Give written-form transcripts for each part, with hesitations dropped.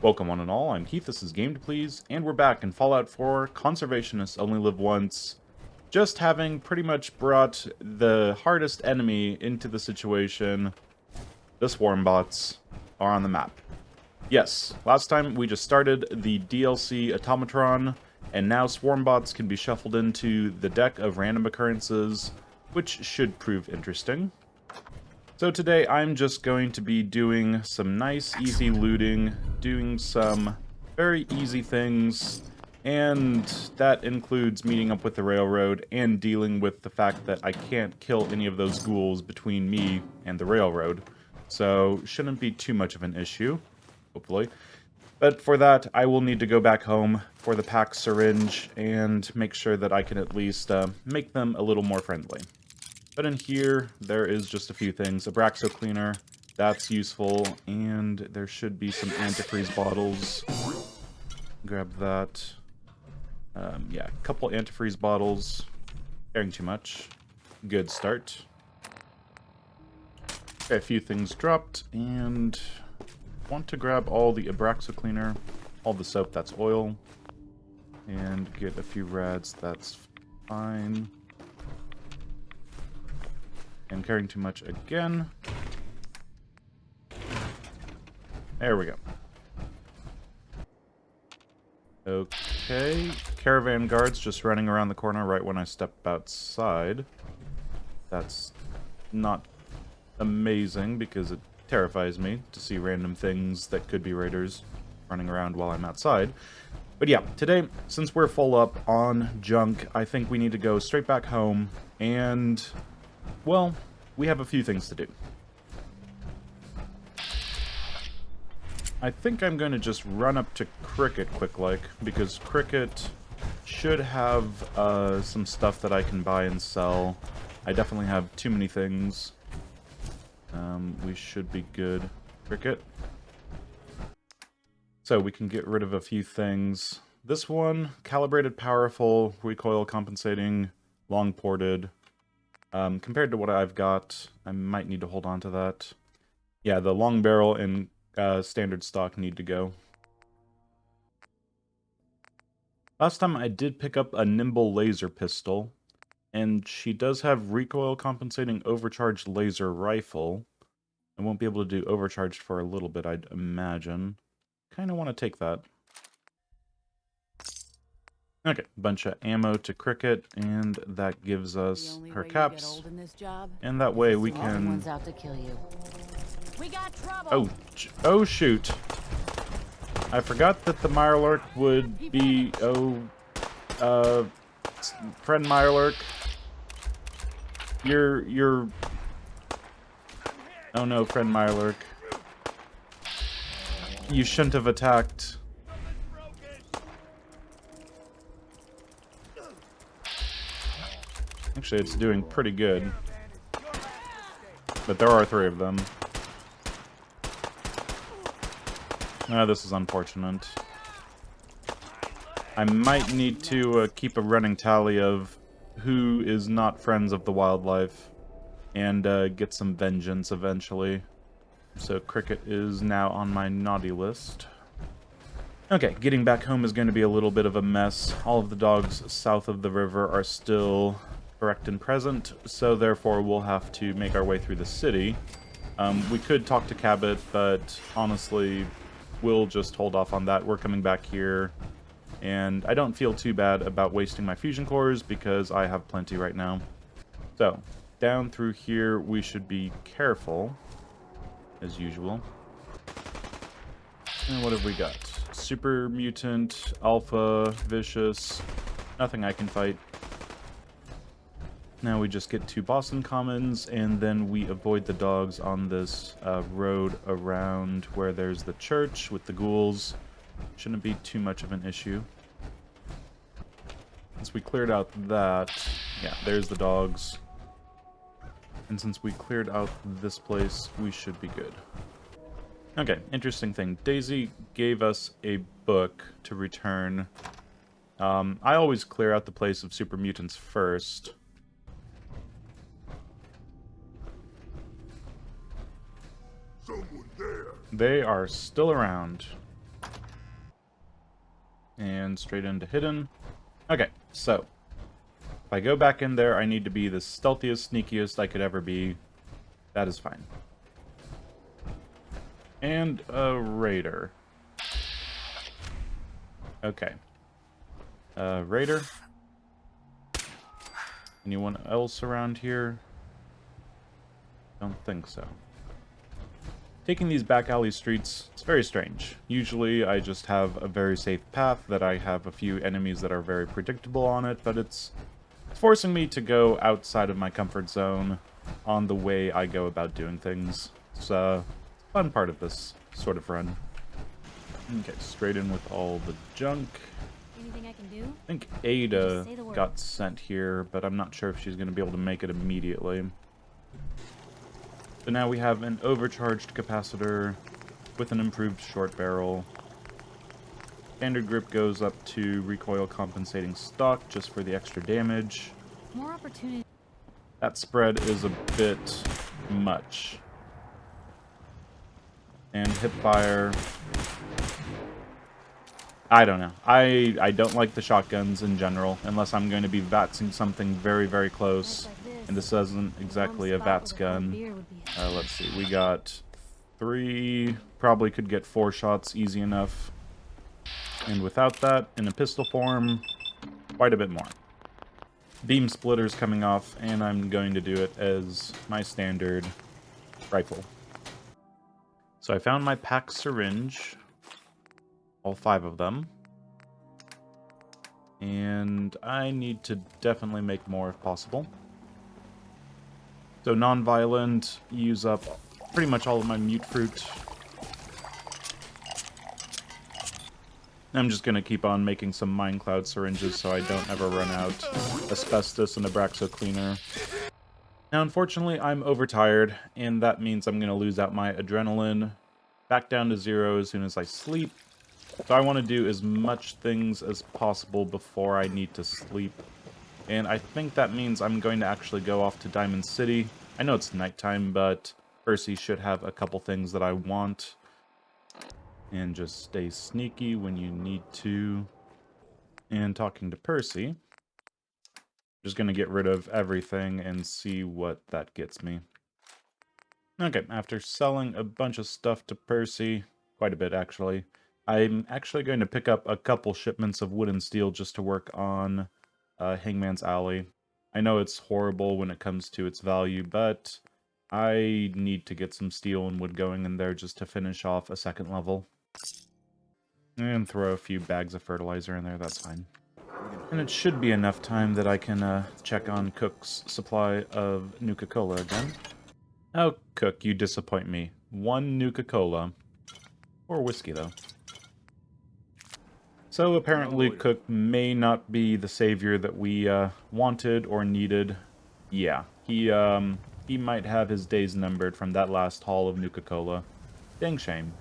Welcome one and all, I'm Keith, this is Game to Please, and we're back in Fallout 4, Conservationists Only Live Once, just having pretty much brought the hardest enemy into the situation. The swarm bots are on the map. Yes, last time we just started the DLC Automatron, and now swarm bots can be shuffled into the deck of random occurrences, which should prove interesting. So today I'm just going to be doing some nice, easy looting, doing some very easy things, and that includes meeting up with the railroad and dealing with the fact that I can't kill any of those ghouls between me and the railroad. So shouldn't be too much of an issue, hopefully. But for that, I will need to go back home for the pack syringe and make sure that I can at least make them a little more friendly. But in here, there is just a few things. A Braxo cleaner, that's useful, and there should be some antifreeze bottles. Grab that. Yeah, a couple antifreeze bottles. Caring too much. Good start. Okay, a few things dropped, and want to grab all the Abraxo cleaner, all the soap, that's oil, and get a few rads, that's fine. And carrying too much again. There we go. Okay, caravan guards just running around the corner right when I step outside. That's not amazing because it terrifies me to see random things that could be raiders running around while I'm outside. But yeah, today, since we're full up on junk, I think we need to go straight back home and, well, we have a few things to do. I think I'm going to just run up to Cricket quick-like, because Cricket should have some stuff that I can buy and sell. I definitely have too many things. We should be good. Cricket. So we can get rid of a few things. This one, calibrated, powerful, recoil compensating, long ported. Compared to what I've got, I might need to hold on to that. Yeah, the long barrel and standard stock need to go. Last time I did pick up a nimble laser pistol, and she does have recoil compensating overcharged laser rifle. I won't be able to do overcharged for a little bit, I'd imagine. Kind of want to take that. Okay, bunch of ammo to Cricket, and that gives us her caps. And that way we can... Oh shoot. I forgot that the Mirelurk would be... friend Mirelurk. You're... Oh no, friend Mirelurk. You shouldn't have attacked. Actually, it's doing pretty good. But there are 3 of them. Ah, this is unfortunate. I might need to keep a running tally of who is not friends of the wildlife and get some vengeance eventually. So Cricket is now on my naughty list. Okay, getting back home is going to be a little bit of a mess. All of the dogs south of the river are still correct and present, so therefore we'll have to make our way through the city. We could talk to Cabot, but honestly, we'll just hold off on that. We're coming back here, and I don't feel too bad about wasting my fusion cores because I have plenty right now. So, down through here, we should be careful, as usual. And what have we got? Super Mutant, Alpha, Vicious, nothing I can fight. Now we just get 2 Boston Commons, and then we avoid the dogs on this road around where there's the church with the ghouls. Shouldn't be too much of an issue. Since we cleared out that, yeah, there's the dogs. And since we cleared out this place, we should be good. Okay, interesting thing. Daisy gave us a book to return. I always clear out the place of super mutants first. They are still around. And straight into hidden. Okay, so if I go back in there, I need to be the stealthiest, sneakiest I could ever be. That is fine. And a raider. Okay. Raider. Anyone else around here? Don't think so. Taking these back alley streets, it's very strange. Usually I just have a very safe path that I have a few enemies that are very predictable on it, but it's forcing me to go outside of my comfort zone on the way I go about doing things. It's a fun part of this sort of run. Okay, straight in with all the junk. Anything I can do? I think Ada got sent here, but I'm not sure if she's going to be able to make it immediately. So now we have an overcharged capacitor with an improved short barrel. Standard grip goes up to recoil compensating stock just for the extra damage. More opportunity. That spread is a bit much. And hipfire. I don't know. I don't like the shotguns in general, unless I'm going to be VATSing something very, very close. And this isn't exactly a VATS gun. Let's see. We got 3. Probably could get 4 shots easy enough. And without that, in a pistol form, quite a bit more. Beam splitters coming off, and I'm going to do it as my standard rifle. So I found my pack syringe. All 5 of them. And I need to definitely make more if possible. So non-violent, use up pretty much all of my mute fruit. I'm just going to keep on making some Minecloud syringes so I don't ever run out. Asbestos and Abraxo cleaner. Now unfortunately I'm overtired, and that means I'm going to lose out my adrenaline back down to 0 as soon as I sleep. So I want to do as much things as possible before I need to sleep. And I think that means I'm going to actually go off to Diamond City. I know it's nighttime, but Percy should have a couple things that I want. And just stay sneaky when you need to. And talking to Percy, just going to get rid of everything and see what that gets me. Okay, after selling a bunch of stuff to Percy, quite a bit actually, I'm actually going to pick up a couple shipments of wood and steel just to work on Hangman's Alley. I know it's horrible when it comes to its value, but I need to get some steel and wood going in there just to finish off a second level. And throw a few bags of fertilizer in there, that's fine. And it should be enough time that I can check on Cook's supply of Nuka-Cola again. Oh, Cook, you disappoint me. 1 Nuka-Cola. Or whiskey, though. So apparently Cook may not be the savior that we wanted or needed. Yeah, he might have his days numbered from that last haul of Nuka-Cola. Dang shame.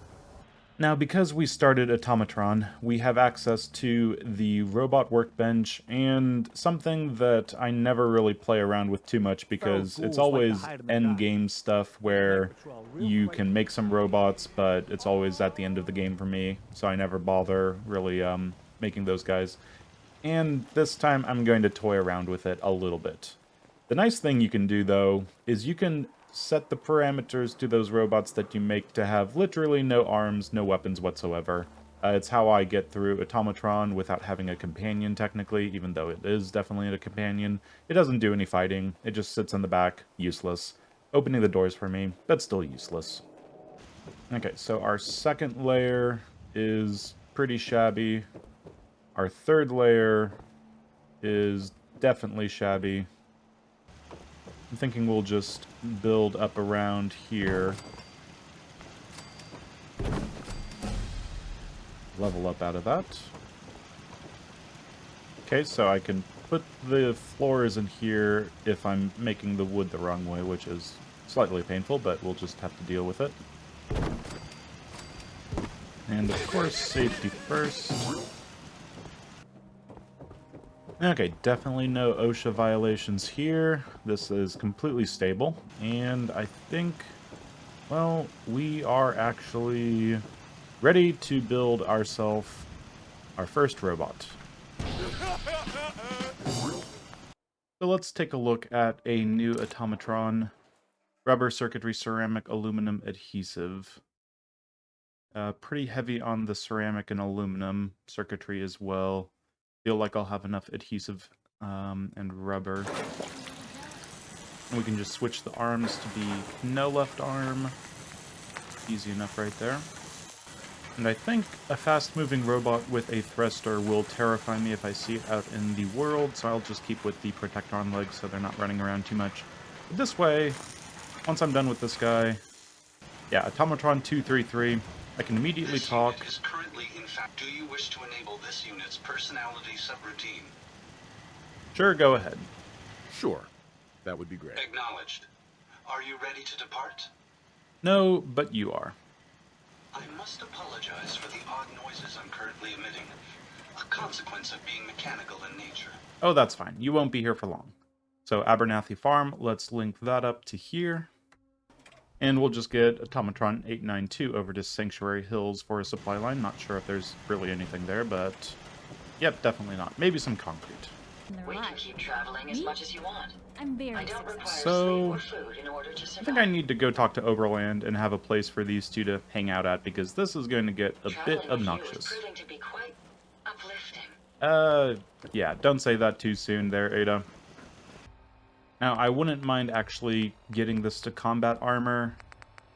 Now, because we started Automatron, we have access to the robot workbench and something that I never really play around with too much because it's always endgame stuff where you can make some robots, but it's always at the end of the game for me, so I never bother really making those guys. And this time I'm going to toy around with it a little bit. The nice thing you can do, though, is you can set the parameters to those robots that you make to have literally no arms, no weapons whatsoever. It's how I get through Automatron without having a companion, technically, even though it is definitely a companion. It doesn't do any fighting, it just sits in the back, useless. Opening the doors for me, but still useless. Okay, so our second layer is pretty shabby. Our third layer is definitely shabby. I'm thinking we'll just build up around here. Level up out of that. Okay, so I can put the floors in here if I'm making the wood the wrong way, which is slightly painful, but we'll just have to deal with it. And of course, safety first. Okay, definitely no OSHA violations here. This is completely stable. And I think, well, we are actually ready to build ourselves our first robot. So let's take a look at a new Automatron. Rubber, circuitry, ceramic, aluminum, adhesive. Pretty heavy on the ceramic and aluminum circuitry as well. Feel like I'll have enough adhesive and rubber. And we can just switch the arms to be no left arm. Easy enough right there. And I think a fast-moving robot with a thruster will terrify me if I see it out in the world, so I'll just keep with the Protectron legs so they're not running around too much. But this way, once I'm done with this guy, yeah, Automatron 233, I can immediately talk. Unit is currently in fact. Do you wish to enable this unit's personality subroutine? Sure, go ahead. Sure. That would be great. Acknowledged. Are you ready to depart? No, but you are. I must apologize for the odd noises I'm currently emitting, a consequence of being mechanical in nature. Oh, that's fine. You won't be here for long. So, Abernathy Farm, let's link that up to here. And we'll just get Automatron 892 over to Sanctuary Hills for a supply line. Not sure if there's really anything there, but... Yep, definitely not. Maybe some concrete. We can keep traveling as much as you want. I'm very I don't require So, sleep or food in order to I survive. think I need to go talk to Overland and have a place for these two to hang out at, because this is going to get a bit Traveling with you is obnoxious. proving to be quite uplifting. Yeah, don't say that too soon there, Ada. Now, I wouldn't mind actually getting this to combat armor,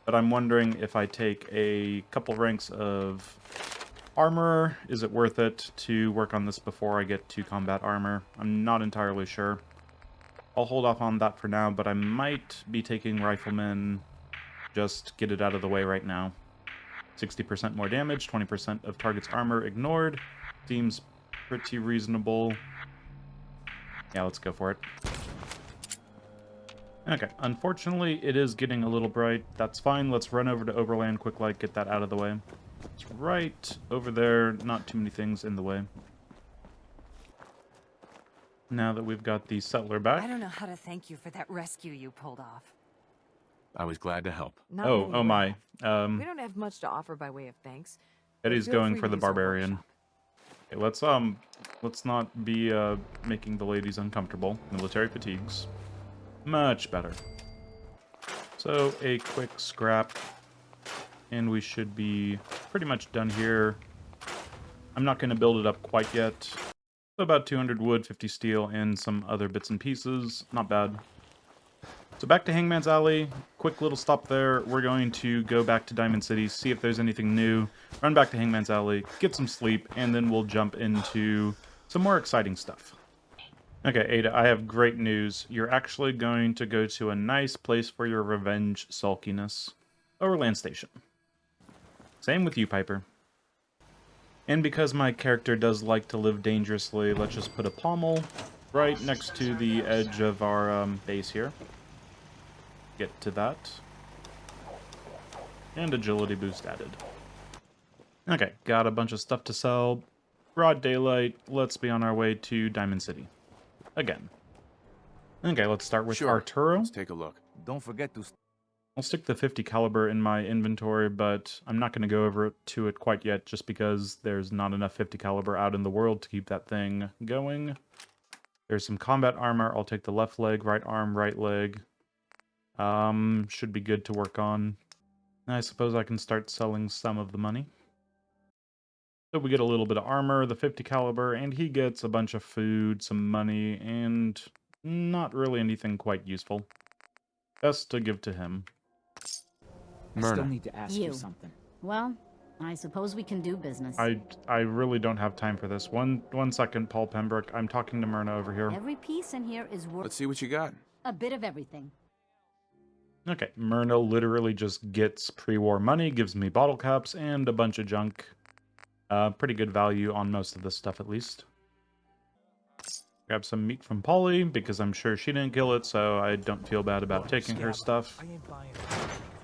but I'm wondering if I take a couple ranks of armor, is it worth it to work on this before I get to combat armor? I'm not entirely sure. I'll hold off on that for now, but I might be taking Rifleman, just get it out of the way right now. 60% more damage, 20% of target's armor ignored. Seems pretty reasonable. Yeah, let's go for it. Okay, unfortunately, it is getting a little bright. That's fine. Let's run over to Overland quick light, get that out of the way. It's right over there. Not too many things in the way. Now that we've got the settler I back. don't know how to thank you for that rescue you pulled off. I was glad to help. Not Oh, many oh will. my. We don't have much to offer by way of thanks. Eddie's but feel going free for to the use our barbarian. workshop. Okay, let's not be making the ladies uncomfortable. Military fatigues. Much better. So a quick scrap, and we should be pretty much done here. I'm not going to build it up quite yet. About 200 wood, 50 steel, and some other bits and pieces. Not bad. So back to Hangman's Alley. Quick little stop there. We're going to go back to Diamond City, see if there's anything new, run back to Hangman's Alley, get some sleep, and then we'll jump into some more exciting stuff. Okay, Ada, I have great news. You're actually going to go to a nice place for your revenge sulkiness. Overland Station. Same with you, Piper. And because my character does like to live dangerously, let's just put a pommel right next to the edge of our base here. Get to that. And agility boost added. Okay, got a bunch of stuff to sell. Broad daylight, let's be on our way to Diamond City. Again. Okay, let's start with Sure. Arturo. Let's take a look. Don't forget to I'll stick the 50 caliber in my inventory, but I'm not going to go over to it quite yet just because there's not enough 50 caliber out in the world to keep that thing going. There's some combat armor. I'll take the left leg, right arm, right leg. Should be good to work on. I suppose I can start selling some of the money. So we get a little bit of armor, the 50 caliber, and he gets a bunch of food, some money, and not really anything quite useful. Best to give to him. I still Myrna. need to ask you something. Well, I suppose we can do business. I really don't have time for this. One second, Paul Pembroke. I'm talking to Myrna over here. Every piece in here is worth Let's see what you got. a bit of everything. Okay, Myrna literally just gets pre-war money, gives me bottle caps, and a bunch of junk. Pretty good value on most of this stuff, at least. Grab some meat from Polly, because I'm sure she didn't kill it, so I don't feel bad about taking her stuff.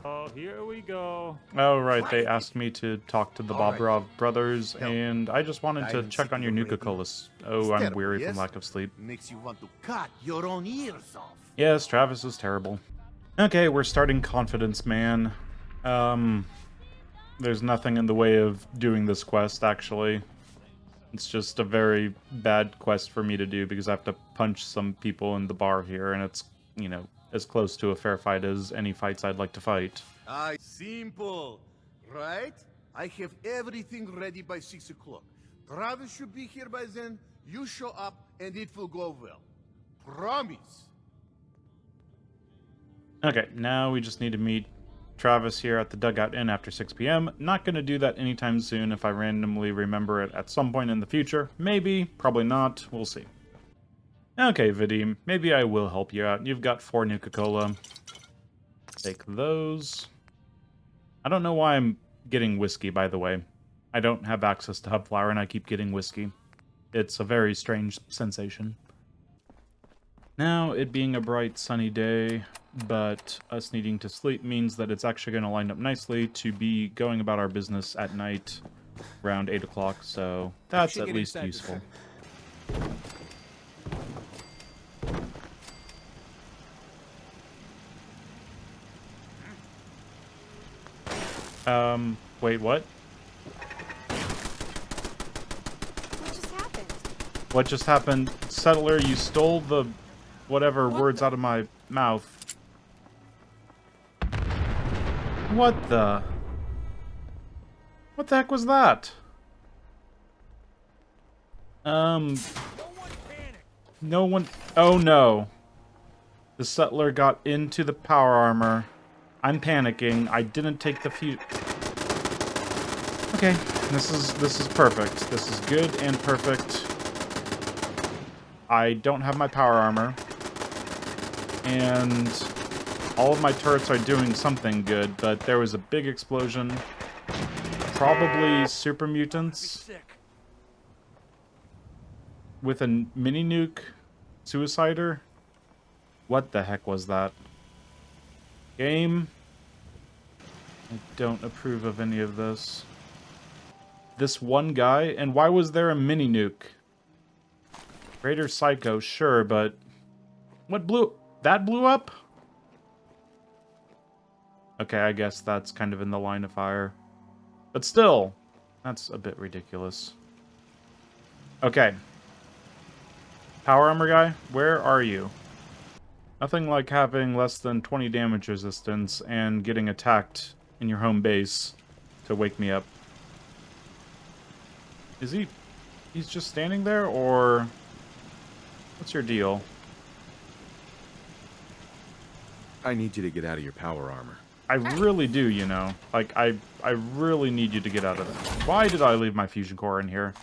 Oh, here we go. Oh, right, they asked me to talk to the Bobrov brothers, and I just wanted to check on your Nuka-Colas. Oh, I'm weary from lack of sleep. Makes you want to cut your own ears off. Yes, Travis is terrible. Okay, we're starting Confidence Man. There's nothing in the way of doing this quest, actually. It's just a very bad quest for me to do because I have to punch some people in the bar here, and it's, you know, as close to a fair fight as any fights I'd like to fight. Simple, right? I have everything ready by 6 o'clock. Travis should be here by then. You show up, and it will go well. Promise. Okay, now we just need to meet Travis here at the Dugout Inn after 6 p.m. Not going to do that anytime soon if I randomly remember it at some point in the future. Maybe, probably not, we'll see. Okay, Vadim, maybe I will help you out. You've got 4 Nuka-Cola. Take those. I don't know why I'm getting whiskey, by the way. I don't have access to hub flower and I keep getting whiskey. It's a very strange sensation. Now, it being a bright, sunny day, but us needing to sleep means that it's actually going to line up nicely to be going about our business at night around 8 o'clock, so that's at least useful. Wait, what? What just happened? What just happened? Settler, you stole the whatever words out of my mouth. What the? What the heck was that? No one... Oh no. The Settler got into the power armor. I'm panicking. I didn't take the fuse... Okay, this is perfect. This is good and perfect. I don't have my power armor. And all of my turrets are doing something good, but there was a big explosion. Probably super mutants. With a mini nuke suicider. What the heck was that? Game. I don't approve of any of this. This one guy, and why was there a mini nuke? Raider Psycho, sure, but what blew... That blew up? Okay, I guess that's kind of in the line of fire. But still, that's a bit ridiculous. Okay. Power armor guy, where are you? Nothing like having less than 20 damage resistance and getting attacked in your home base to wake me up. Is he... He's just standing there, or... What's your deal? I need you to get out of your power armor. I really do, you know. Like, I really need you to get out of there. Why did I leave my fusion core in here?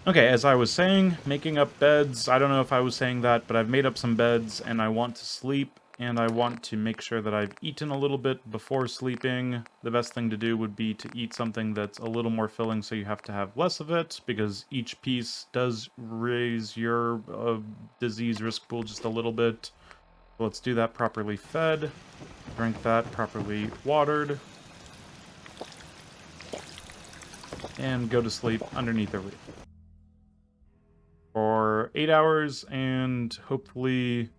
Okay, as I was saying, making up beds. I don't know if I was saying that, but I've made up some beds, and I want to sleep, and I want to make sure that I've eaten a little bit before sleeping. The best thing to do would be to eat something that's a little more filling, so you have to have less of it, because each piece does raise your disease risk pool just a little bit. Let's do that properly fed. Drink that properly watered. And go to sleep underneath a roof. For 8 hours, and hopefully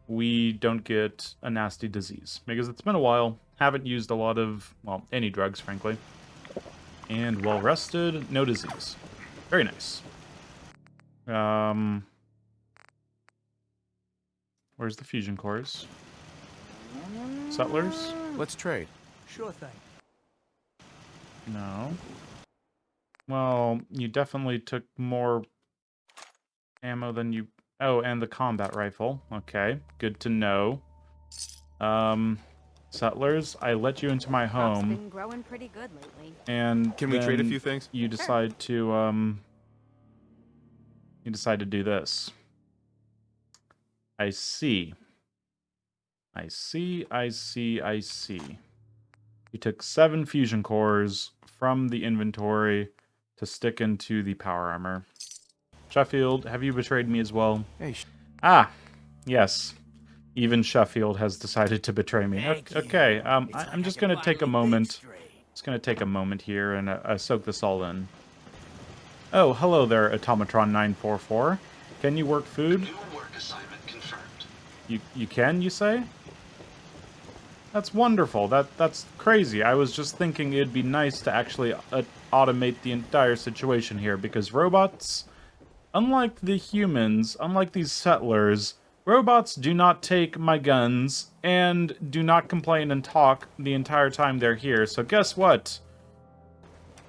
we don't get a nasty disease. Because it's been a while. Haven't used a lot of, well, any drugs, frankly. And well rested, no disease. Very nice. Where's the fusion cores? Settlers? Let's trade. Sure thing. No. Well, you definitely took more ammo than you... Oh, and the combat rifle. Okay, good to know. Settlers, I let you into my Crop's home. been growing pretty good lately. And Can we trade a then few things? You decide to, You decide to do this. I see. I see. You took 7 fusion cores from the inventory to stick into the power armor. Sheffield, have you betrayed me as well? Hey, Yes. Even Sheffield has decided to betray me. Okay, I'm just going to take a moment. Just going to take a moment here and soak this all in. Oh, hello there, Automatron 944. Can you work food? New work assignment confirmed. You can, you say? That's wonderful. That's crazy. I was just thinking it'd be nice to actually automate the entire situation here, because robots, unlike the humans, unlike these settlers, robots do not take my guns and do not complain and talk the entire time they're here. So guess what?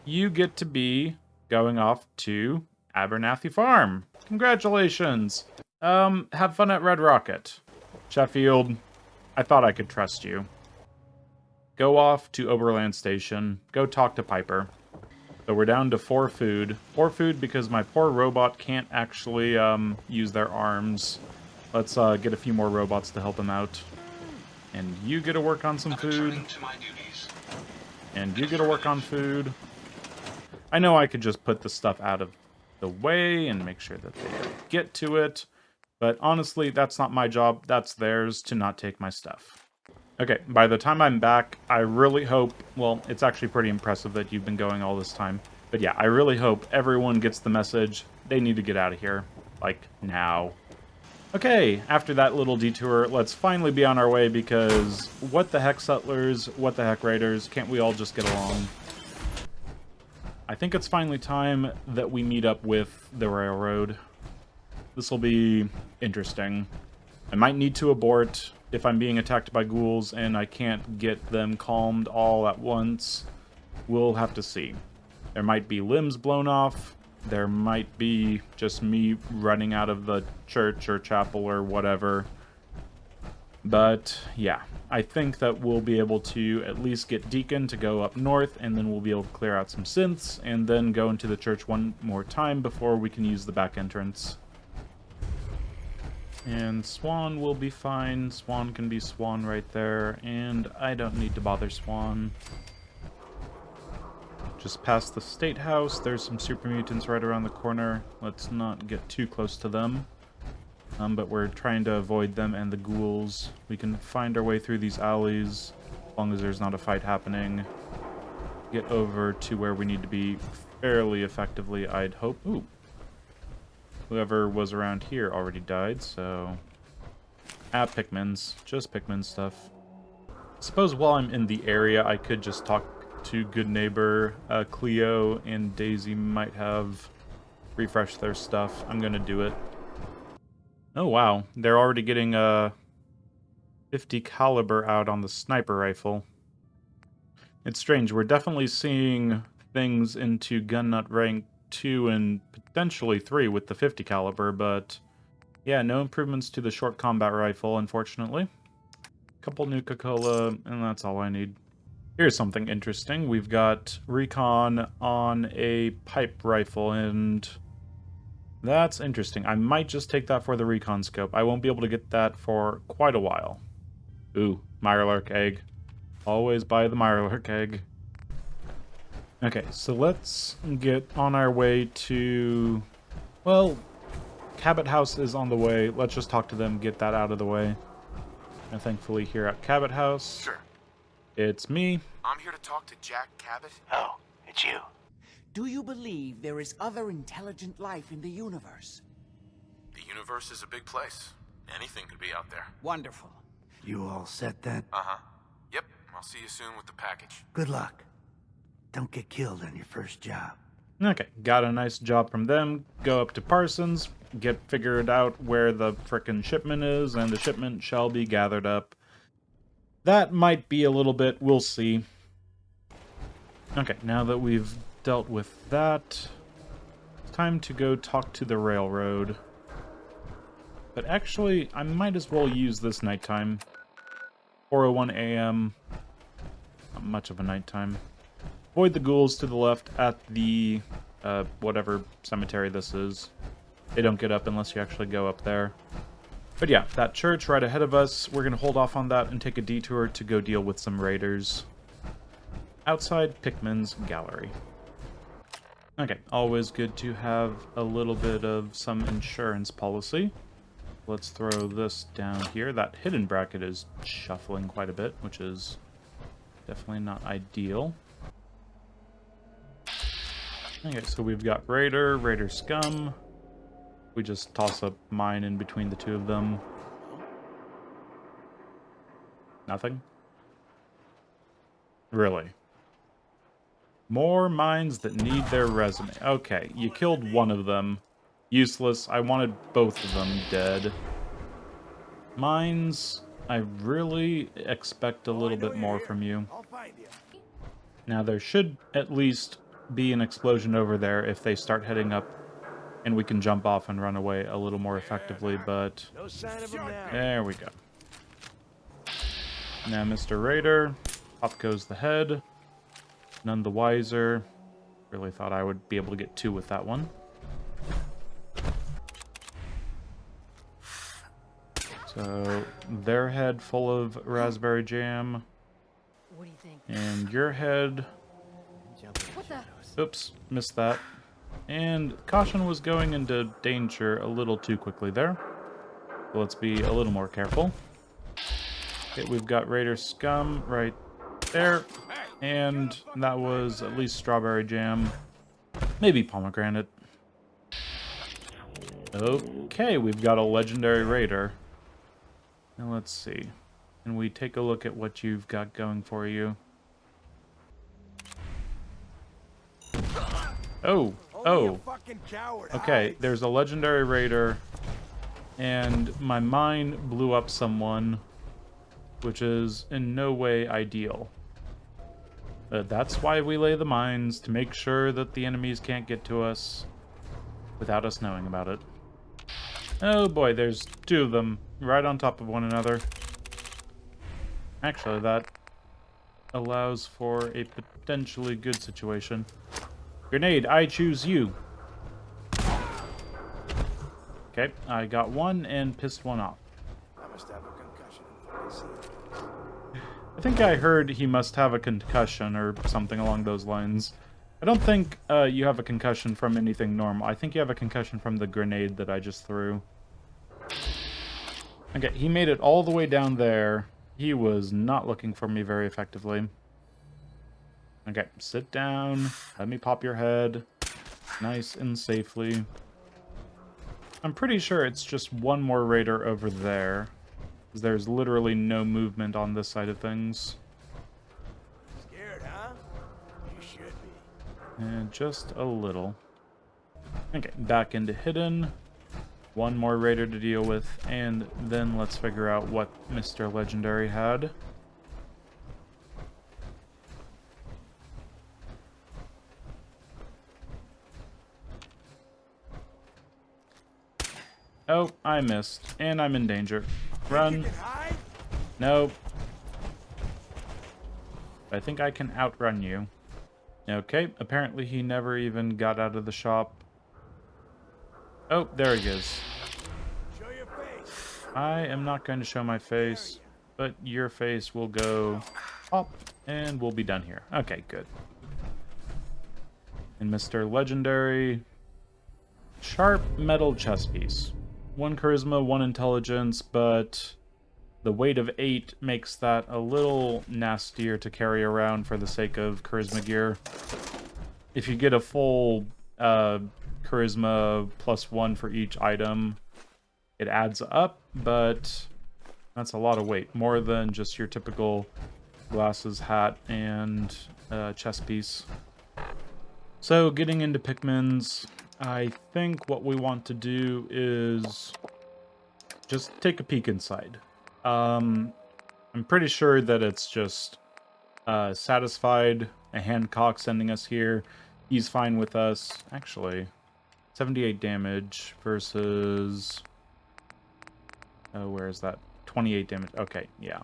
You get to be going off to Abernathy Farm. Congratulations. Have fun at Red Rocket. Sheffield, I thought I could trust you. Go off to Oberland Station. Go talk to Piper. So we're down to 4 food. 4 food because my poor robot can't actually use their arms. Let's get a few more robots to help him out. And you get to work on some food. Returning to my duties. And you get to work on food. I know I could just put the stuff out of the way and make sure that they get to it. But honestly, that's not my job. That's theirs to not take my stuff. Okay, by the time I'm back, I really hope... Well, it's actually pretty impressive that you've been going all this time. But yeah, I really hope everyone gets the message. They need to get out of here. Like, now. Okay, after that little detour, let's finally be on our way because... What the heck, settlers? What the heck, raiders? Can't we all just get along? I think it's finally time that we meet up with the railroad. This will be interesting. I might need to abort if I'm being attacked by ghouls and I can't get them calmed all at once. We'll have to see. There might be limbs blown off. There might be just me running out of the church or chapel or whatever. But, yeah. I think that we'll be able to at least get Deacon to go up north, and then we'll be able to clear out some synths, and then go into the church one more time before we can use the back entrance. And Swan will be fine. Swan can be Swan right there, and I don't need to bother Swan. Just past the State House, there's some super mutants right around the corner. Let's not get too close to them. But we're trying to avoid them and the ghouls. We can find our way through these alleys, as long as there's not a fight happening. Get over to where we need to be fairly effectively, I'd hope. Ooh. Whoever was around here already died, so... Pikmins. Just Pikmin stuff. I suppose while I'm in the area, I could just talk to good neighbor. Cleo and Daisy might have refreshed their stuff. I'm gonna do it. Oh wow, they're already getting a 50 caliber out on the sniper rifle. It's strange, we're definitely seeing things into gun nut rank 2 and potentially 3 with the 50 caliber, but yeah, no improvements to the short combat rifle, unfortunately. Couple Nuka-Cola, and that's all I need. Here's something interesting. We've got recon on a pipe rifle, and that's interesting. I might just take that for the recon scope. I won't be able to get that for quite a while. Ooh, Mirelurk egg. Always buy the Mirelurk egg. Okay, so let's get on our way to... Well, Cabot House is on the way. Let's just talk to them, get that out of the way. And thankfully here at Cabot House... Sure. It's me. I'm here to talk to Jack Cabot. Oh, it's you. Do you believe there is other intelligent life in the universe? The universe is a big place. Anything could be out there. Wonderful. You all set then? Uh-huh. Yep, I'll see you soon with the package. Good luck. Don't get killed on your first job. Okay, got a nice job from them. Go up to Parsons, get figured out where the frickin' shipment is, and the shipment shall be gathered up. That might be a little bit, we'll see. Okay, now that we've dealt with that, it's time to go talk to the railroad. But actually, I might as well use this nighttime. 4:01 a.m. Not much of a nighttime. Avoid the ghouls to the left at the, whatever cemetery this is. They don't get up unless you actually go up there. But yeah, that church right ahead of us, we're going to hold off on that and take a detour to go deal with some raiders. Outside Pikmin's gallery. Okay, always good to have a little bit of some insurance policy. Let's throw this down here. That hidden bracket is shuffling quite a bit, which is definitely not ideal. Okay, so we've got Raider Scum. We just toss a mine in between the two of them. Nothing? Really? More mines that need their resume. Okay, you killed one of them. Useless. I wanted both of them dead. Mines, I really expect a little bit more from you. Now, there should at least be an explosion over there if they start heading up, and we can jump off and run away a little more effectively, but there we go. Now, Mr. Raider, up goes the head. None the wiser. Really thought I would be able to get 2 with that one. So, their head full of raspberry jam. What do you think? And your head... What the? Oops, missed that. And caution was going into danger a little too quickly there. So let's be a little more careful. Okay, we've got Raider Scum right there. And that was at least strawberry jam. Maybe pomegranate. Okay, we've got a legendary Raider. Now let's see. Can we take a look at what you've got going for you? Oh, okay, there's a legendary Raider, and my mine blew up someone, which is in no way ideal. That's why we lay the mines, to make sure that the enemies can't get to us without us knowing about it. Oh boy, there's 2 of them right on top of one another. Actually, that allows for a potentially good situation. Grenade, I choose you. Okay, I got 1 and pissed 1 off. I must have a concussion and fucking see it. I think I heard he must have a concussion or something along those lines. I don't think you have a concussion from anything normal. I think you have a concussion from the grenade that I just threw. Okay, he made it all the way down there. He was not looking for me very effectively. Okay, sit down. Let me pop your head. Nice and safely. I'm pretty sure it's just 1 more Raider over there. There's literally no movement on this side of things. Scared, huh? You should be. And just a little. Okay, back into hidden. 1 more Raider to deal with, and then let's figure out what Mr. Legendary had. Oh, I missed, and I'm in danger. Run. Nope. I think I can outrun you. Okay, apparently he never even got out of the shop. Oh, there he is. Show your face. I am not going to show my face, but your face will go up, and we'll be done here. Okay, good. And Mr. Legendary, sharp metal chess piece. 1 charisma, 1 intelligence, but the weight of 8 makes that a little nastier to carry around for the sake of charisma gear. If you get a full charisma +1 for each item, it adds up, but that's a lot of weight. More than just your typical glasses, hat, and chest piece. So getting into Pikmin's, I think what we want to do is just take a peek inside. I'm pretty sure that it's just satisfied. A Hancock sending us here. He's fine with us. Actually, 78 damage versus... Oh, where is that? 28 damage. Okay, yeah.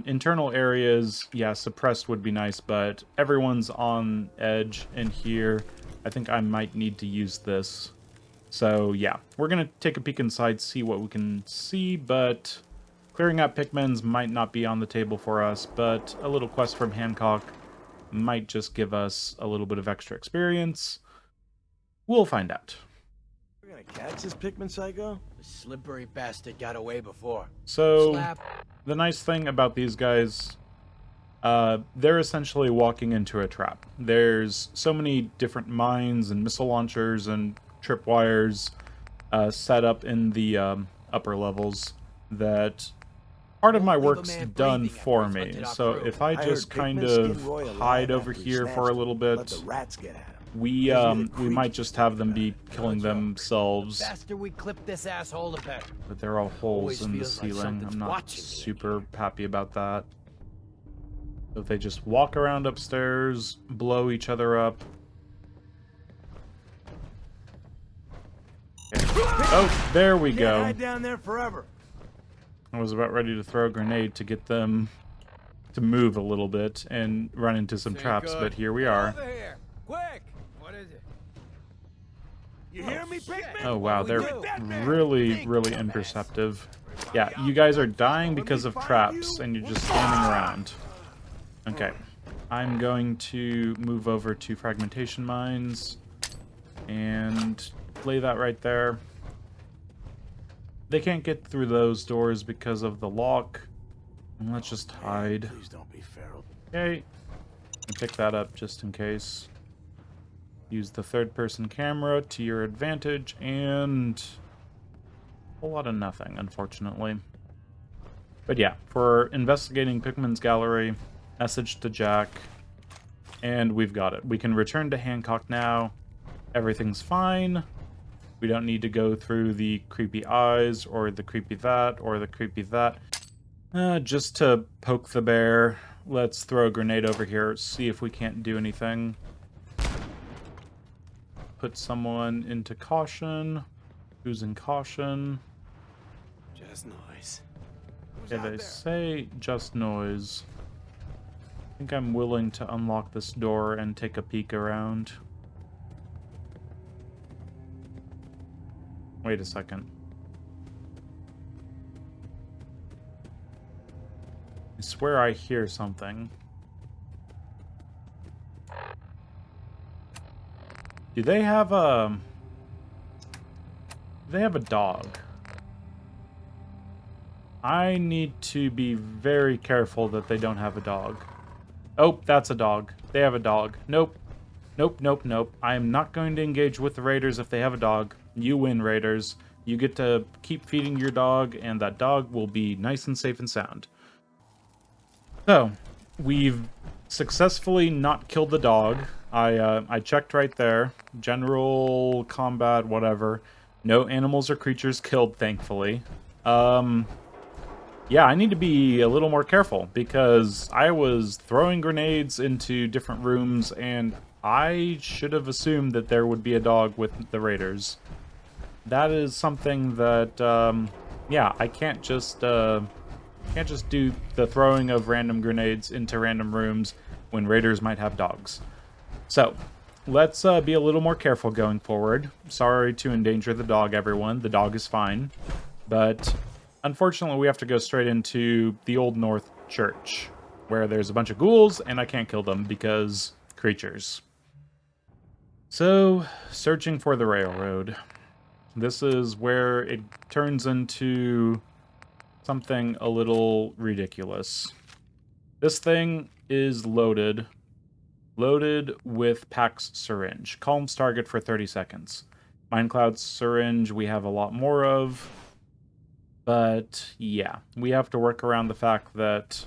Internal areas, yeah, suppressed would be nice, but everyone's on edge in here. I think I might need to use this. So, yeah, we're going to take a peek inside, see what we can see, but clearing out Pikmins might not be on the table for us, but a little quest from Hancock might just give us a little bit of extra experience. We'll find out. We're gonna catch this Pikmin psycho? The slippery bastard got away before. So, Slap. the nice thing about these guys, they're essentially walking into a trap. There's so many different mines and missile launchers and tripwires set up in the upper levels that part of my Won't leave a work's man done breathing for after me. it's hunted our So crew. if I I just heard kind Pickman of skinned Roy hide alive over after he here for a snatched little him. Let bit, the rats get at him. we Gives me the we might creeps just to have think them about be it. killing Joe, themselves. Faster we clip this asshole, the better. But there are holes Always in the feels like ceiling. something's I'm not watching me in super happy about that. So if they just walk around upstairs, blow each other up. Okay. Oh, there we Can't go. hide down there forever. I was about ready to throw a grenade to get them to move a little bit and run into some traps, but here we are. Over here, quick! What is it? You hear me, Pickman? Oh wow, they're That man. really, Think, really dumbass. imperceptive. Yeah, you guys are dying because of traps, and you're just standing around. Okay. I'm going to move over to fragmentation mines and lay that right there. They can't get through those doors because of the lock. And let's just hide. Please don't be feral. Okay. And pick that up just in case. Use the third-person camera to your advantage, and a whole lot of nothing, unfortunately. But yeah, for investigating Pickman's gallery, message to Jack, and we've got it. We can return to Hancock now. Everything's fine. We don't need to go through the creepy eyes, or the creepy that, or the creepy that. Just to poke the bear, let's throw a grenade over here, see if we can't do anything. Put someone into caution. Who's in caution? Just noise. Yeah, they say just noise. I think I'm willing to unlock this door and take a peek around. Wait a second. I swear I hear something. Do they have a... They have a dog. I need to be very careful that they don't have a dog. Oh, that's a dog. They have a dog. Nope. Nope, nope, nope. I am not going to engage with the raiders if they have a dog. You win, raiders. You get to keep feeding your dog, and that dog will be nice and safe and sound. So, we've successfully not killed the dog. I checked right there. General combat, whatever. No animals or creatures killed, thankfully. Yeah, I need to be a little more careful, because I was throwing grenades into different rooms, and I should have assumed that there would be a dog with the raiders. That is something that, yeah, I can't just do the throwing of random grenades into random rooms when raiders might have dogs. So, let's be a little more careful going forward. Sorry to endanger the dog, everyone. The dog is fine. But, unfortunately, we have to go straight into the Old North Church, where there's a bunch of ghouls, and I can't kill them because creatures. So, searching for the railroad. This is where it turns into something a little ridiculous. This thing is loaded with Pax syringe. Calm's target for 30 seconds. Minecloud's syringe we have a lot more of. But yeah, we have to work around the fact that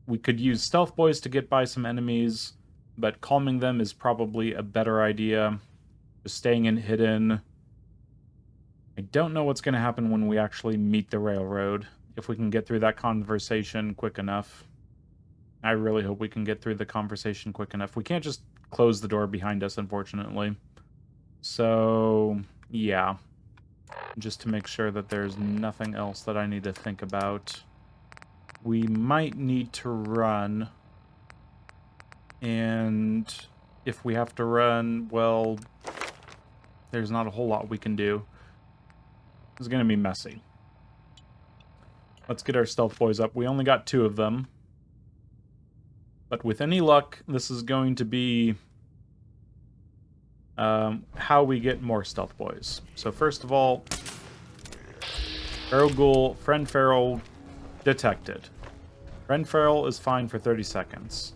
we could use stealth boys to get by some enemies, but calming them is probably a better idea. Just staying in hidden. I don't know what's going to happen when we actually meet the railroad, if we can get through that conversation quick enough. I really hope we can get through the conversation quick enough. We can't just close the door behind us, unfortunately. So, yeah. Just to make sure that there's nothing else that I need to think about. We might need to run. And if we have to run, well, there's not a whole lot we can do. It's going to be messy. Let's get our stealth boys up. We only got 2 of them. But with any luck, this is going to be how we get more stealth boys. So first of all, Feral Ghoul, Friend Feral, detected. Friend Feral is fine for 30 seconds.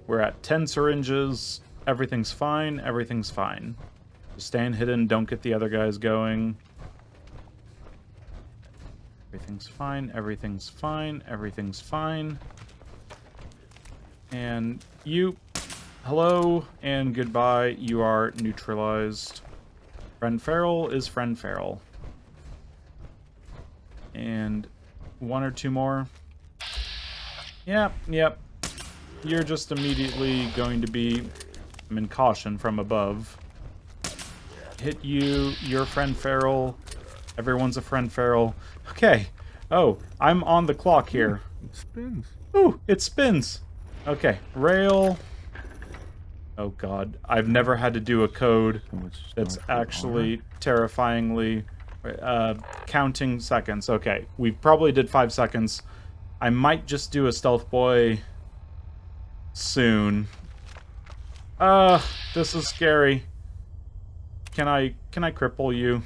We're at 10 syringes. Everything's fine. Everything's fine. Just staying hidden. Don't get the other guys going. Everything's fine, everything's fine, everything's fine. And you, hello and goodbye, you are neutralized. Friend Feral is Friend Feral. And one or two more. Yep. You're just immediately going to be, I'm in caution from above. Hit you, you're Friend Feral. Everyone's a Friend Feral. Okay. Oh, I'm on the clock here. It spins. Ooh, it spins. Okay, rail. Oh god, I've never had to do a code that's actually terrifyingly counting seconds. Okay, we probably did 5 seconds. I might just do a stealth boy soon. This is scary. Can I cripple you?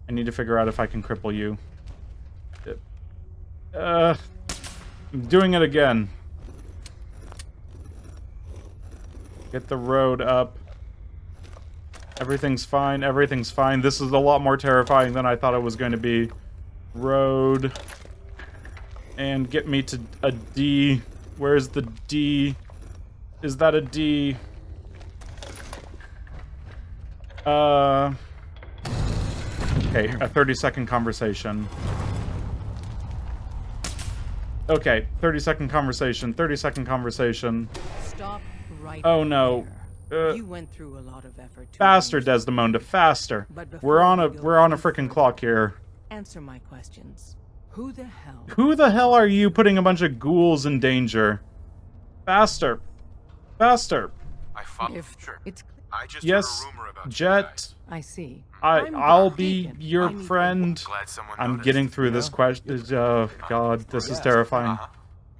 I need to figure out if I can cripple you. I'm doing it again. Get the road up. Everything's fine, everything's fine. This is a lot more terrifying than I thought it was going to be. Road. And get me to a D. Where's the D? Is that a D? Okay, a 30-second conversation. Okay, 30-second conversation, 30-second conversation. Stop right Oh no. You went through a lot of effort to Faster, understand. Desdemonda, faster. But We're on a before we go frickin' further, clock here. Answer my questions. Who the hell? Who the hell are you putting a bunch of ghouls in danger? Faster. Faster. I follow. If Sure. it's I just Yes, heard a rumor about you Jet. guys. I see. I'll be mistaken. your I need friend. Glad someone I'm noticed. getting through this question. Oh god, this is terrifying.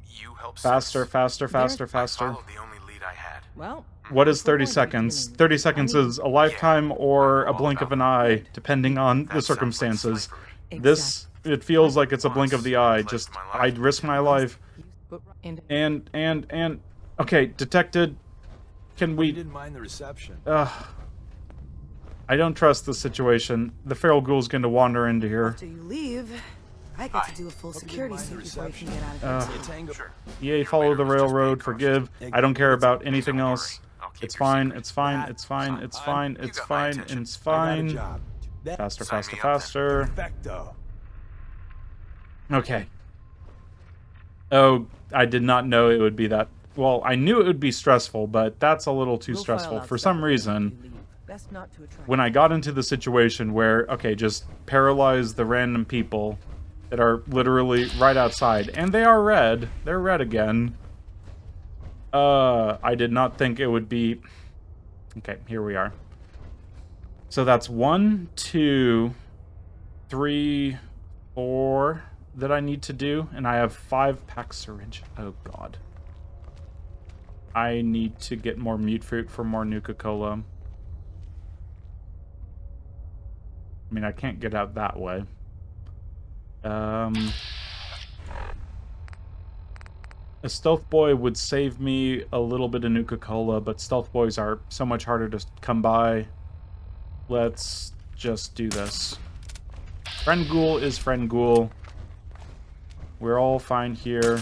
You help Faster, Six. faster, faster, I faster. followed the only lead I had. Well, What is for 30 what seconds? you're doing. 30 seconds I mean- is a lifetime or a blink of an eye, depending on That the sounds like circumstances. slavery. This, it feels like it's a blink of the eye. Just, I'd risk my life. But- and And, okay, detected. Can We we, didn't mind the reception. I don't trust this situation. The feral ghoul's going to wander into here. After you leave, I get to do a full security mind the sweep before you can reception. get out of here. It's Tango. Sure. Yay, follow the railroad, forgive. I don't care about anything else. It's fine, it's fine, it's fine, it's fine, it's fine, it's I got a fine. job. Faster, Sign faster, me up then. faster. Perfecto. Okay. Oh, I did not know it would be that. Well, I knew it would be stressful, but that's a little too we'll stressful. file out For stuff some with you reason, when you leave. Best not to attract. when I got into the situation where, okay, just paralyze the random people that are literally right outside, and they are red. They're red again. I did not think it would be... Okay, here we are. So that's 1, 2, 3, 4 that I need to do, and I have 5 pack syringe. Oh god. I need to get more mute fruit for more Nuka-Cola. I mean, I can't get out that way. A stealth boy would save me a little bit of Nuka-Cola, but stealth boys are so much harder to come by. Let's just do this. Friend ghoul is friend ghoul. We're all fine here.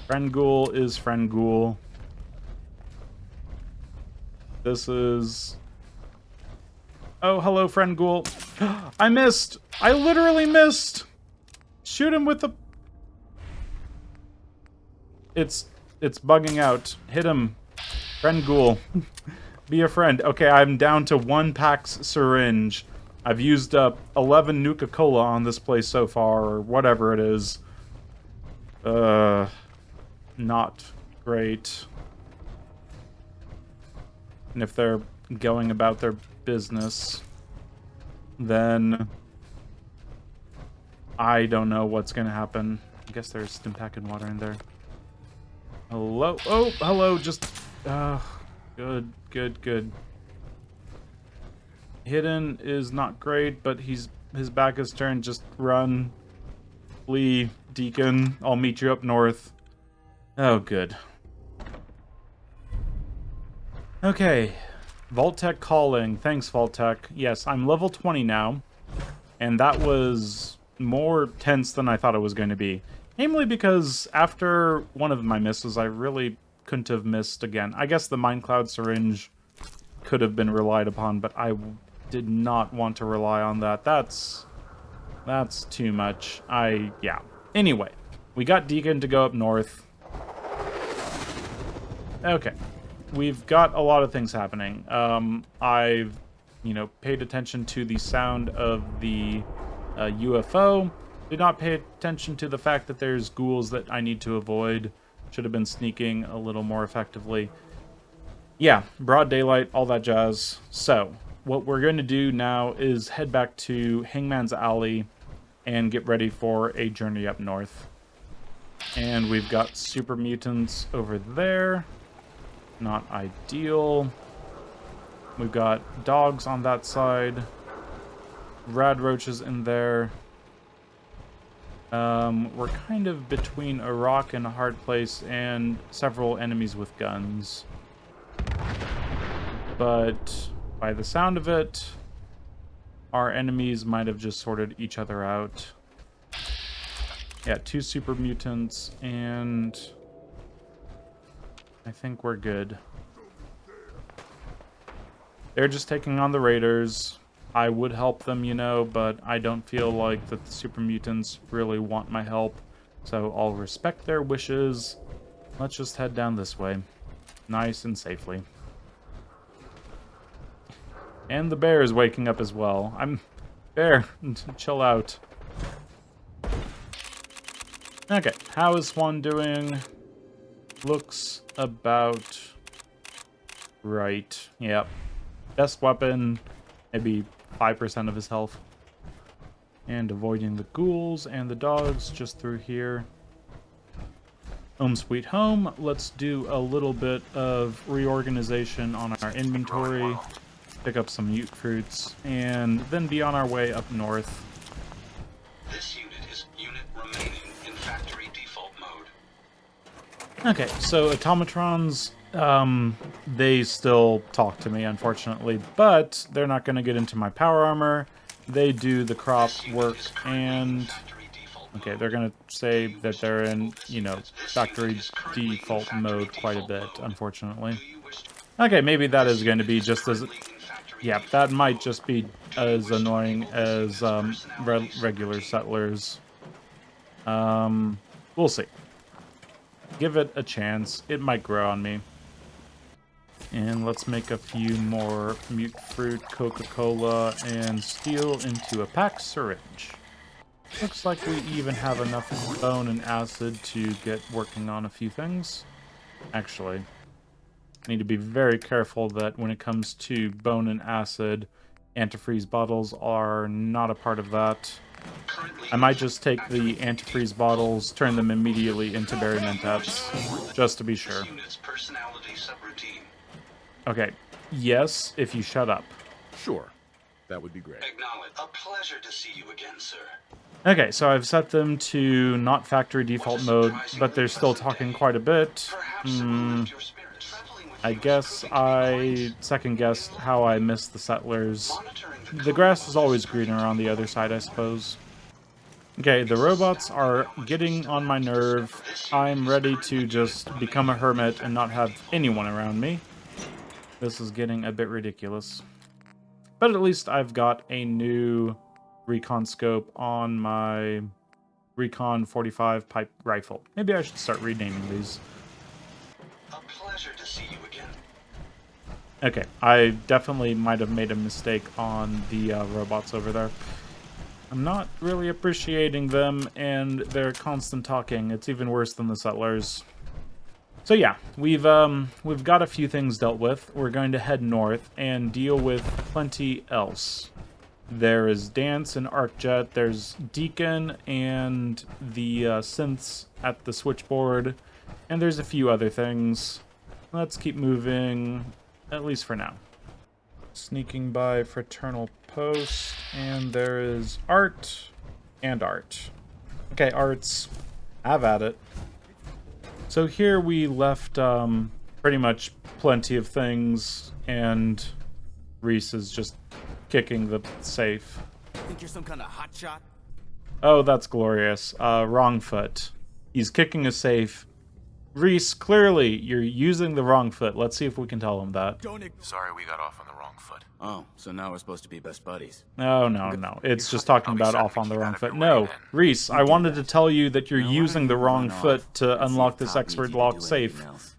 Friend ghoul is friend ghoul. This is... Oh, hello, friend ghoul. I missed! I literally missed! Shoot him with the... It's bugging out. Hit him. Friend ghoul. Be a friend. Okay, I'm down to 1 Pax syringe. I've used up 11 Nuka-Cola on this place so far, or whatever it is. Not great. And if they're going about their business, then I don't know what's gonna happen. I guess there's stim pack and water in there. Hello? Oh, hello, just... good, good, good. Hidden is not great, but his back is turned. Just run. Flee, Deacon. I'll meet you up north. Oh, good. Okay. Vault-Tec calling. Thanks, Vault-Tec. Yes, I'm level 20 now. And that was more tense than I thought it was going to be. Namely because after one of my misses, I really couldn't have missed again. I guess the Mind Cloud syringe could have been relied upon, but I did not want to rely on that. That's too much. Yeah. Anyway, we got Deacon to go up north. Okay. We've got a lot of things happening. I've, paid attention to the sound of the UFO. Did not pay attention to the fact that there's ghouls that I need to avoid. Should have been sneaking a little more effectively. Yeah, broad daylight, all that jazz. So, what we're going to do now is head back to Hangman's Alley and get ready for a journey up north. And we've got super mutants over there. Not ideal. We've got dogs on that side. Rad roaches in there. We're kind of between a rock and a hard place and several enemies with guns. But by the sound of it, our enemies might have just sorted each other out. Yeah, 2 super mutants, and I think we're good. They're just taking on the raiders. I would help them, but I don't feel like that the super mutants really want my help. So I'll respect their wishes. Let's just head down this way. Nice and safely. And the bear is waking up as well. Bear, chill out. Okay, how is Juan doing? Looks about right. Yep. Best weapon, maybe 5% of his health. And avoiding the ghouls and the dogs just through here. Home sweet home. Let's do a little bit of reorganization on our inventory. Pick up some mute fruits, and then be on our way up north. This unit is unit remaining in factory default mode. Okay, so Automatrons, they still talk to me, unfortunately, but they're not going to get into my power armor. They do the crop work, and okay, they're going to say that they're in, factory default mode quite a bit, unfortunately. Okay, maybe that is going to be just as... Yeah, that might just be as annoying as regular settlers. We'll see. Give it a chance. It might grow on me. And let's make a few more mute fruit, Coca-Cola, and steel into a packed syringe. Looks like we even have enough bone and acid to get working on a few things. Actually, I need to be very careful that when it comes to bone and acid, antifreeze bottles are not a part of that. I might just take the antifreeze bottles, turn them immediately into berry mentats, just to be sure. Okay, yes, if you shut up. Sure, that would be great. Acknowledge. A pleasure to see you again, sir. Okay, so I've set them to not factory default mode, but they're still talking quite a bit. I guess I second-guessed how I missed the settlers. The grass is always greener on the other side, I suppose. Okay, the robots are getting on my nerve. I'm ready to just become a hermit and not have anyone around me. This is getting a bit ridiculous. But at least I've got a new recon scope on my Recon 45 pipe rifle. Maybe I should start renaming these. A pleasure to see you again. Okay, I definitely might have made a mistake on the robots over there. I'm not really appreciating them and their constant talking. It's even worse than the settlers. So yeah, we've got a few things dealt with. We're going to head north and deal with plenty else. There is Dance and ArcJet. There's Deacon and the synths at the switchboard. And there's a few other things. Let's keep moving, at least for now. Sneaking by Fraternal Post, and there is Art and Art. Okay, Arts, have at it. So here we left pretty much plenty of things, and Reese is just kicking the safe. Think you're some kind of hotshot? Oh, that's glorious. Wrong foot. He's kicking a safe. Reese, clearly, you're using the wrong foot. Let's see if we can tell him that. Sorry we got off on the wrong foot. Oh, so now we're supposed to be best buddies. No, no, no. It's just talking about off on the wrong foot. No, then. Reese, I wanted to tell you that you're Now, why using don't the you wrong run foot off to and see unlock if this Pop expert needs you to lock do safe. anything else?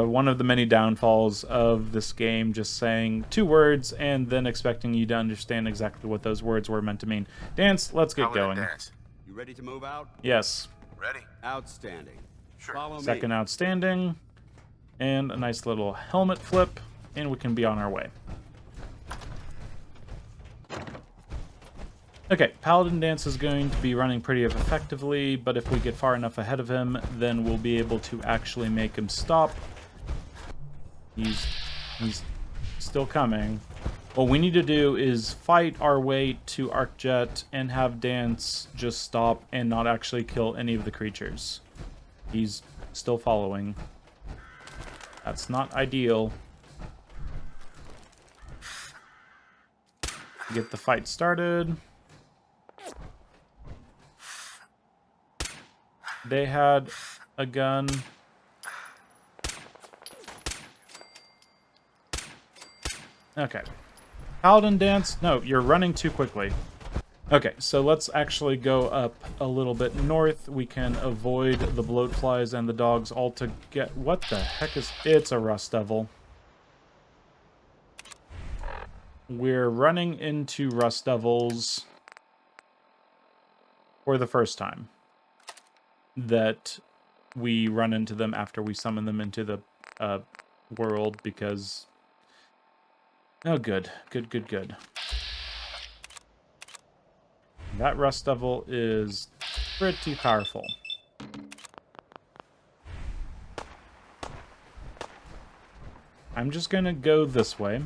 One of the many downfalls of this game, just saying 2 words and then expecting you to understand exactly what those words were meant to mean. Dance, let's get Paladin going. Dance. You ready to move out? Yes. Ready? Outstanding. Sure. Follow Second me. outstanding. And a nice little helmet flip. And we can be on our way. Okay, Paladin Dance is going to be running pretty effectively, but if we get far enough ahead of him, then we'll be able to actually make him stop. He's still coming. What we need to do is fight our way to Arcjet and have Dance just stop and not actually kill any of the creatures. He's still following. That's not ideal. Get the fight started. They had a gun. Okay. Paladin Dance? No, you're running too quickly. Okay, so let's actually go up a little bit north. We can avoid the bloatflies and the dogs altogether. What the heck is... It's a Rust Devil. We're running into Rust Devils for the first time. That we run into them after we summon them into the world because... Oh, good. Good, good, good. That Rust Devil is pretty powerful. I'm just gonna go this way.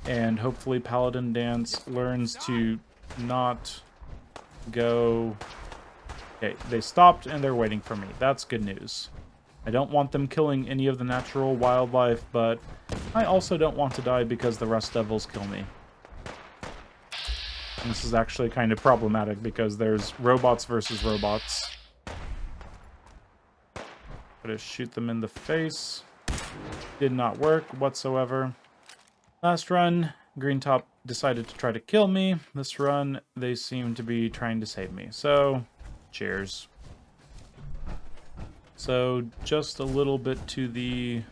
And hopefully Paladin Dance learns to not go... Okay, they stopped and they're waiting for me. That's good news. I don't want them killing any of the natural wildlife, but I also don't want to die because the Rust Devils kill me. And this is actually kind of problematic because there's robots versus robots. Gotta shoot them in the face. Did not work whatsoever. Last run, Green Top decided to try to kill me. This run, they seem to be trying to save me. So, cheers. So, just a little bit to the...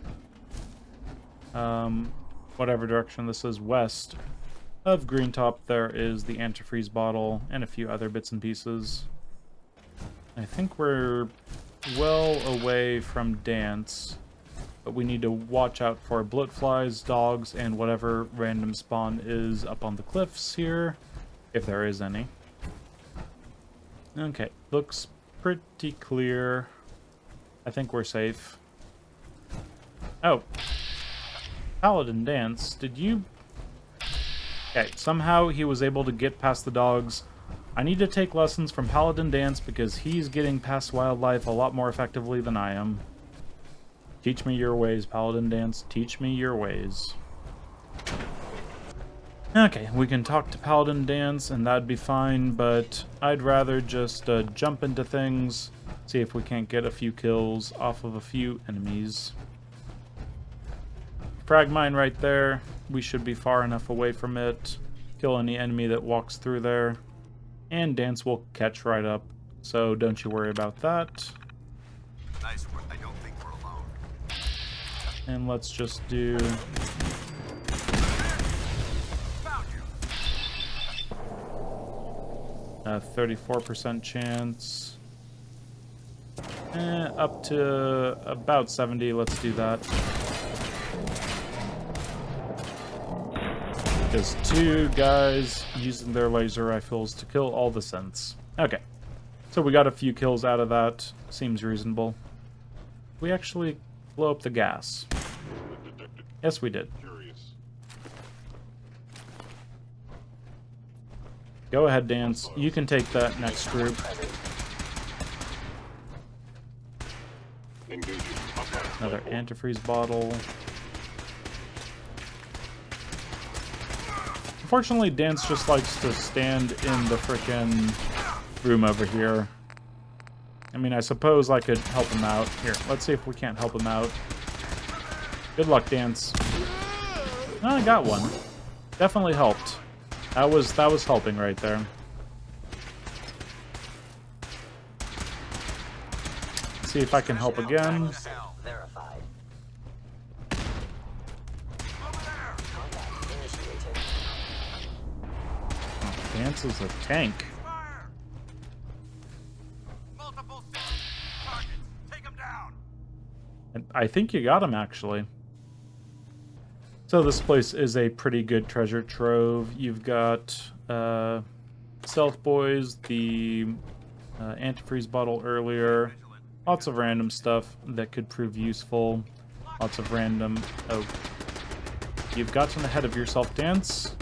whatever direction this is, west of Green Top, there is the antifreeze bottle and a few other bits and pieces. I think we're well away from Dance, but we need to watch out for bloatflies, dogs, and whatever random spawn is up on the cliffs here, if there is any. Okay, looks pretty clear. I think we're safe. Oh. Paladin Dance, did you... Okay, somehow he was able to get past the dogs. I need to take lessons from Paladin Dance because he's getting past wildlife a lot more effectively than I am. Teach me your ways, Paladin Dance. Teach me your ways. Okay, we can talk to Paladin Dance and that'd be fine, but I'd rather just jump into things, see if we can't get a few kills off of a few enemies. Frag mine right there. We should be far enough away from it. Kill any enemy that walks through there. And Dance will catch right up, so don't you worry about that. Nice work. I don't think we're alone. And let's just do... a 34% chance. Up to about 70, let's do that. Just 2 guys using their laser rifles to kill all the synths. Okay, so we got a few kills out of that. Seems reasonable. We actually blow up the gas. Yes, we did. Go ahead, Dance. You can take that next group. Another antifreeze bottle. Unfortunately, Dance just likes to stand in the frickin' room over here. I mean, I suppose I could help him out. Here, let's see if we can't help him out. Good luck, Dance. Oh, I got one. Definitely helped. That was helping right there. See if I can help again. Verified. Oh, Dance is a tank. And I think you got him, actually. So this place is a pretty good treasure trove. You've got Stealth Boys, the antifreeze bottle earlier, lots of random stuff that could prove useful, lots of random... Oh, you've gotten ahead of yourself, Dance.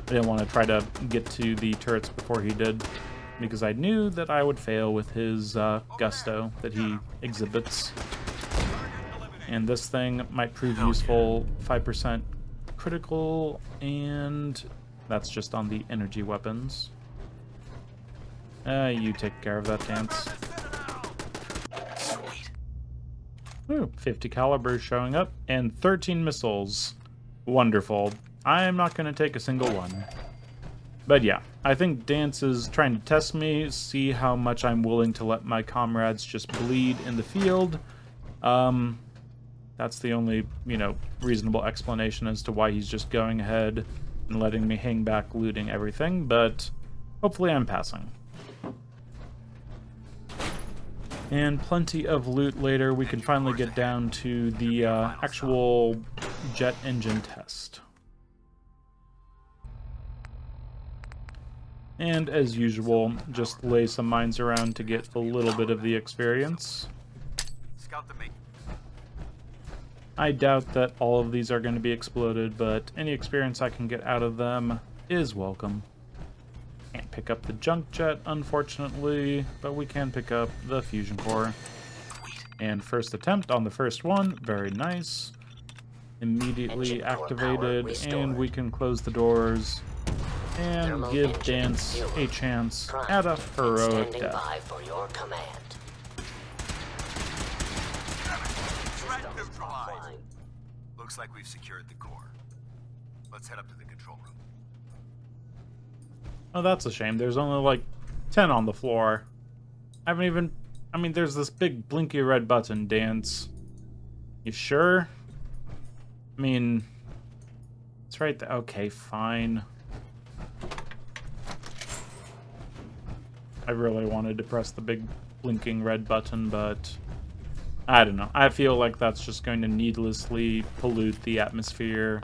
I didn't want to try to get to the turrets before he did, because I knew that I would fail with his gusto that he exhibits. And this thing might prove useful. 5% critical, and that's just on the energy weapons. You take care of that, Dance. Sweet. Ooh, 50 caliber showing up, and 13 missiles. Wonderful. I'm not going to take a single one. But yeah, I think Dance is trying to test me, see how much I'm willing to let my comrades just bleed in the field. That's the only, reasonable explanation as to why he's just going ahead and letting me hang back looting everything, but hopefully I'm passing. And plenty of loot later. We can finally get down to the actual jet engine test. And as usual, just lay some mines around to get a little bit of the experience. Scout the mate. I doubt that all of these are going to be exploded, but any experience I can get out of them is welcome. Can't pick up the junk jet, unfortunately, but we can pick up the fusion core. And first attempt on the first one, very nice. Immediately activated, and we can close the doors and give Dance a chance at a heroic death. For your command. Looks like we've secured the core. Let's head up to the control room. Oh, that's a shame. There's only like 10 on the floor. I haven't even... I mean, there's this big blinky red button, Dance. You sure? I mean... It's right there. Okay, fine. I really wanted to press the big blinking red button, but... I don't know. I feel like that's just going to needlessly pollute the atmosphere.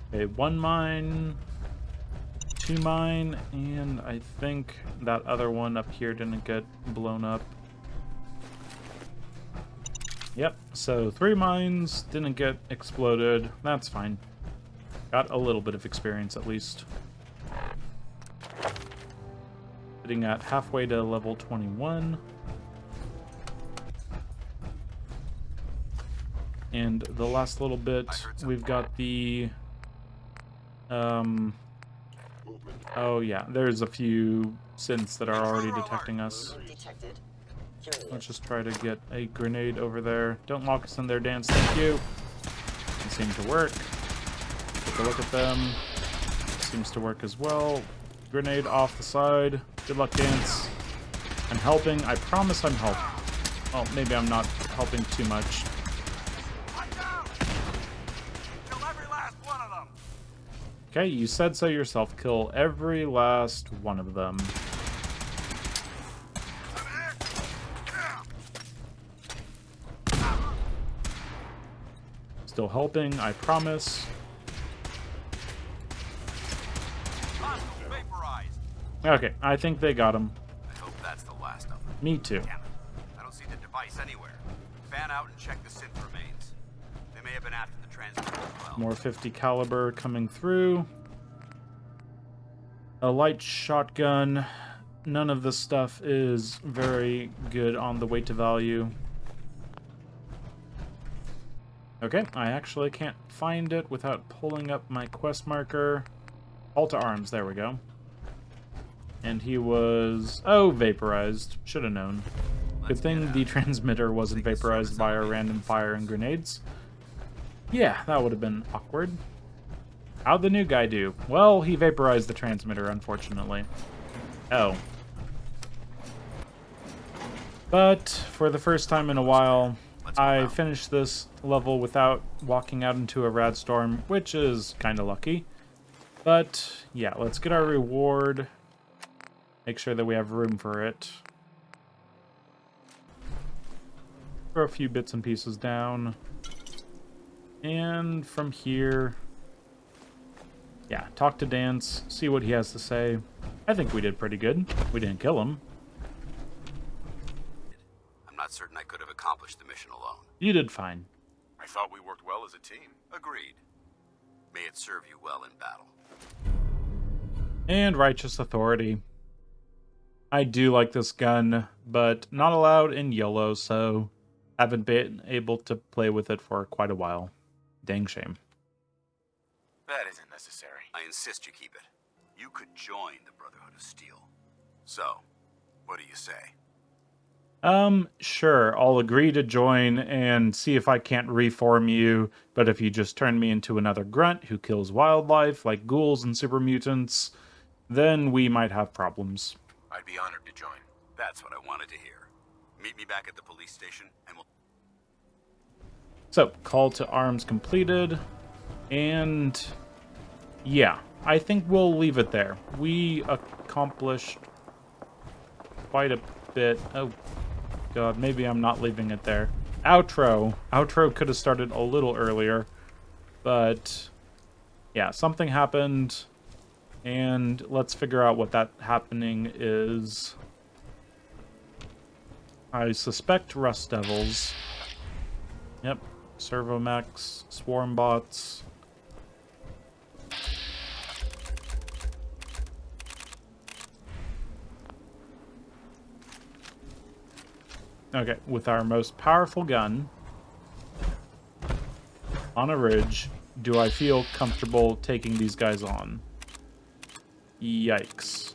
Okay, 1 mine, 2 mine, and I think that other one up here didn't get blown up. Yep, so 3 mines didn't get exploded. That's fine. Got a little bit of experience at least. Sitting at halfway to level 21. And the last little bit, we've got the... Oh yeah, there's a few synths that are already detecting us. Let's just try to get a grenade over there. Don't lock us in there, Dance, thank you. It seemed to work. Take a look at them. Seems to work as well. Grenade off the side. Good luck, Dance. I'm helping. I promise I'm helping. Well, maybe I'm not helping too much. Okay, you said so yourself. Kill every last one of them. Still helping, I promise. Okay, I think they got him. I hope that's the last of them. Me too. Damn it. I don't see the device anywhere. Fan out and check the synth remains. They may have been after the transmitter as well. More 50 caliber coming through. A light shotgun. None of this stuff is very good on the weight to value. Okay, I actually can't find it without pulling up my quest marker. Call to arms, there we go. And he was... oh, vaporized. Should have known. Good thing the transmitter wasn't vaporized by our random fire and grenades. Yeah, that would have been awkward. How'd the new guy do? Well, he vaporized the transmitter, unfortunately. Oh. But, for the first time in a while, I finished this level without walking out into a rad storm, which is kind of lucky. But, yeah, let's get our reward. Make sure that we have room for it. Throw a few bits and pieces down. And from here... yeah, talk to Dance, see what he has to say. I think we did pretty good. We didn't kill him. I'm not certain I could have accomplished the mission alone. You did fine. I thought we worked well as a team. Agreed. May it serve you well in battle. And Righteous Authority. I do like this gun, but not allowed in YOLO, so haven't been able to play with it for quite a while. Dang shame. That isn't necessary. I insist you keep it. You could join the Brotherhood of Steel. So, what do you say? Sure, I'll agree to join and see if I can't reform you, but if you just turn me into another grunt who kills wildlife, like ghouls and super mutants, then we might have problems. I'd be honored to join. That's what I wanted to hear. Meet me back at the police station, and we'll... So, call to arms completed, and... yeah, I think we'll leave it there. We accomplished quite a bit. Oh, God, maybe I'm not leaving it there. Outro. Outro could have started a little earlier, but yeah, something happened, and let's figure out what that happening is. I suspect Rust Devils. Yep, Servomechs, Swarm Bots. Okay, with our most powerful gun on a ridge, do I feel comfortable taking these guys on? Yikes.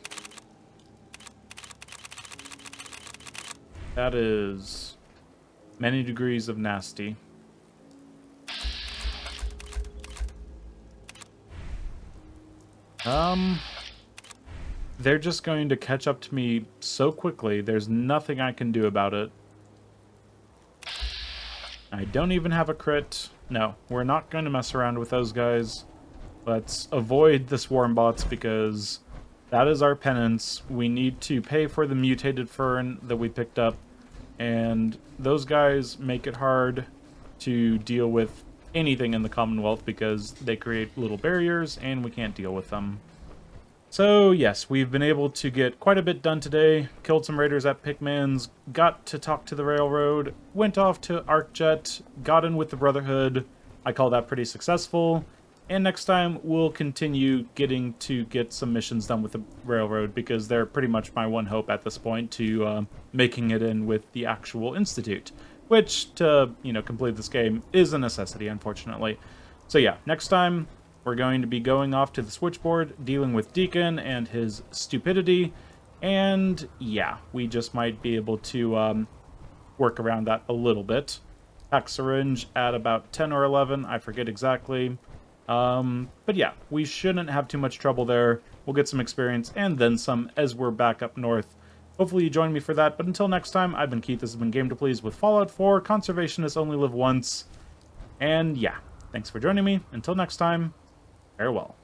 That is many degrees of nasty. They're just going to catch up to me so quickly, there's nothing I can do about it. I don't even have a crit. No, we're not going to mess around with those guys. Let's avoid the swarm bots because that is our penance. We need to pay for the mutated fern that we picked up, and those guys make it hard to deal with anything in the Commonwealth because they create little barriers and we can't deal with them. So yes, we've been able to get quite a bit done today, killed some raiders at Pickman's, got to talk to the railroad, went off to ArcJet, got in with the Brotherhood. I call that pretty successful, and next time we'll continue getting to get some missions done with the railroad because they're pretty much my one hope at this point to making it in with the actual Institute, which to, complete this game is a necessity, unfortunately. So yeah, next time we're going to be going off to the switchboard, dealing with Deacon and his stupidity, and yeah, we just might be able to work around that a little bit. Pack syringe at about 10 or 11, I forget exactly. But yeah, we shouldn't have too much trouble there. We'll get some experience and then some as we're back up north. Hopefully you join me for that, but until next time, I've been Keith, this has been Game to Please with Fallout 4, Conservationists Only Live Once, and yeah, thanks for joining me. Until next time, farewell.